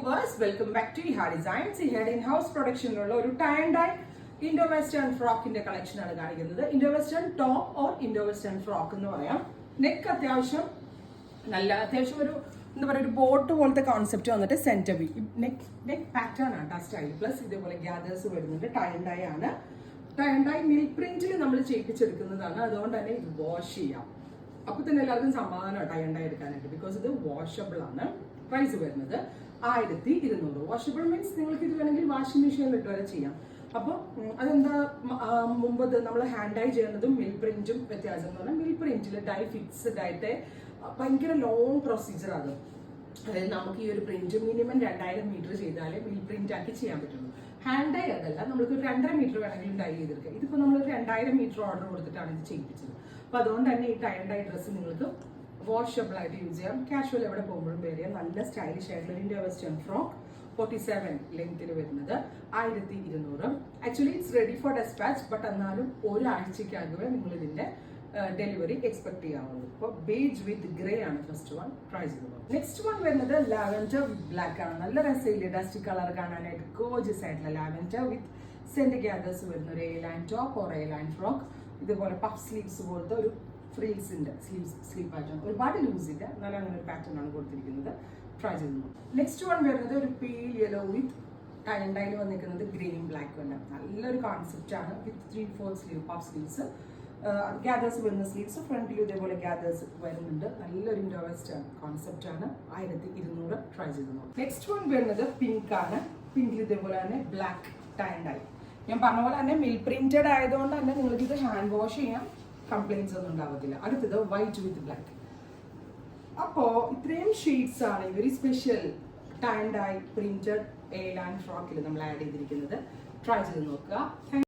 Viewers, welcome back to Eha designs. ഇഹാഡ് in house പ്രൊഡക്ഷനിലുള്ള ഒരു tie and dye Indo western ഫ്രോക്കിന്റെ കളക്ഷൻ ആണ് കാണിക്കുന്നത്. Indo western top or Indo western frock എന്ന് പറയാം. നെക്ക് അത്യാവശ്യം ഒരു എന്താ പറയുക, ഒരു ബോട്ട് പോലത്തെ കോൺസെപ്റ്റ് വന്നിട്ട് സെന്റർ വി നെക്ക് പാറ്റേൺ ആണ് ആ സ്റ്റൈൽ. പ്ലസ് ഇതേപോലെ ഗ്യാദേഴ്സ് വരുന്നുണ്ട്. ടൈ ആൻഡ് ഡൈ ആണ്. ടൈ ആൻഡ് ഡൈ മിൽ പ്രിന്റിൽ നമ്മൾ ചെയ്യിപ്പിച്ചെടുക്കുന്നതാണ്. അതുകൊണ്ട് തന്നെ ഇത് വാഷ് ചെയ്യാം. അപ്പൊ തന്നെ എല്ലാവർക്കും സമാധാനം ടൈ ആൻഡ് ഡൈ എടുക്കാനായിട്ട്. ബിക്കോസ് ഇത് വാഷബിൾ ആണ്. പ്രൈസ് വരുന്നത് 1200. വാഷബിൾ മീൻസ് നിങ്ങൾക്ക് ഇത് വേണമെങ്കിൽ വാഷിംഗ് മെഷീനിൽ ഇട്ട് വരെ ചെയ്യാം. അപ്പോൾ അതെന്താ, മുമ്പ് നമ്മൾ ഹാൻഡ് ഡൈ ചെയ്യുന്നതും മിൽ പ്രിന്റും വ്യത്യാസം എന്ന് പറഞ്ഞാൽ മിൽ പ്രിന്റിൽ ഡൈ ഫിക്സ്ഡ് ആയിട്ട് ഭയങ്കര ലോങ് പ്രൊസീജിയർ ആണ്. അതായത് നമുക്ക് ഈ ഒരു പ്രിന്റ് മിനിമം 2000 മീറ്റർ ചെയ്താലേ മിൽ പ്രിന്റ് ആക്കി ചെയ്യാൻ പറ്റുള്ളൂ. ഹാൻഡ് ഡൈ അതല്ല, നമുക്ക് ഒരു 2.5 മീറ്റർ വേണമെങ്കിലും ഡൈ ചെയ്തെടുക്കാം. ഇതിപ്പോൾ നമ്മൾ 2000 മീറ്റർ ഓർഡർ കൊടുത്തിട്ടാണ് ഇത് ചെയ്യിപ്പിച്ചത്. അപ്പോൾ അതുകൊണ്ട് തന്നെ ഈ ടൈ ആൻഡ് ഡൈ ഡ്രസ്സ് നിങ്ങൾക്ക് വാഷബിൾ ആയിട്ട് യൂസ് ചെയ്യാം. കാഷ്വൽ എവിടെ പോകുമ്പോഴും വേറെ നല്ല സ്റ്റൈലിഷ് ആയിട്ടുള്ള ഇൻഡോ വെസ്റ്റേൺ ഫ്രോക്ക് 47 ലെങ്ത്തിൽ വരുന്നത് 1200. Actually it's ready for dispatch. But എന്നാലും ഒരാഴ്ചക്കകമേ നിങ്ങൾ ഇതിന്റെ ഡെലിവറി എക്സ്പെക്ട് ചെയ്യാവുള്ളൂ. ഇപ്പോൾ ബേജ് വിത്ത് ഗ്രേ ആണ് ഫസ്റ്റ് വൺ. ട്രൈ ചെയ്തത്. നെക്സ്റ്റ് വൺ വരുന്നത് ലാവൻഡർ വിത്ത് ബ്ലാക്ക് ആണ്. നല്ല രസമില്ലേ, ഡസ്റ്റി കളർ കാണാനായിട്ട് ഗോർജിയസ് ആയിട്ടുള്ള ലാവൻഡർ വിത്ത് സെന്റ് ഗ്യാദേഴ്സ് വരുന്ന ഒരു A line top or A line frock. ഇതുപോലെ പഫ് സ്ലീവ്സ് പോലത്തെ ഒരു ഫ്രീൽസിന്റെ സ്ലീവ് പാറ്റേൺ. ഒരുപാട് ലൂസ് ഇല്ല, എന്നാലും അങ്ങനെ ഒരു പാറ്റേൺ ആണ് കൊടുത്തിരിക്കുന്നത്. ട്രൈ ചെയ്തു. നെക്സ്റ്റ് വൺ വരുന്നത് ഒരു pale yellow with tie and ഡൈയിൽ വന്നിരിക്കുന്നത് ഗ്രീൻ ബ്ലാക്ക് ഉണ്ട്. നല്ലൊരു കോൺസെപ്റ്റ് ആണ്. With 3/4 sleeve puff sleeves, gathers വരുന്ന സ്ലീവ്സ്. ഫ്രണ്ടിൽ ഇതേപോലെ ഗ്യാദേഴ്സ് വരുന്നുണ്ട്. നല്ലൊരു ഇൻഡോ വെസ്റ്റേൺ കോൺസെപ്റ്റ് ആണ്. 1200. ട്രൈ ചെയ്തു. നെക്സ്റ്റ് വൺ വരുന്നത് പിങ്ക് ആണ്. പിങ്കിൽ ഇതേപോലെ തന്നെ ബ്ലാക്ക് ടൈ ആൻഡ് ഡൈ. ഞാൻ പറഞ്ഞ പോലെ തന്നെ മിൽ പ്രിന്റഡ് ആയതുകൊണ്ട് തന്നെ നിങ്ങൾക്ക് ഇത് ഹാൻഡ് വാഷ് ചെയ്യാം. കംപ്ലൈൻസ് ഒന്നും ഉണ്ടാവത്തില്ല. അടുത്തത് വൈറ്റ് വിത്ത് ബ്ലാക്ക്. അപ്പോൾ ഇത്രയും ഷെയ്ഡ്സ് ആണ് very special tie and dye printed A line ഫ്രോക്കിൽ നമ്മൾ ആഡ് ചെയ്തിരിക്കുന്നത്. ട്രൈ ചെയ്ത് നോക്കുക.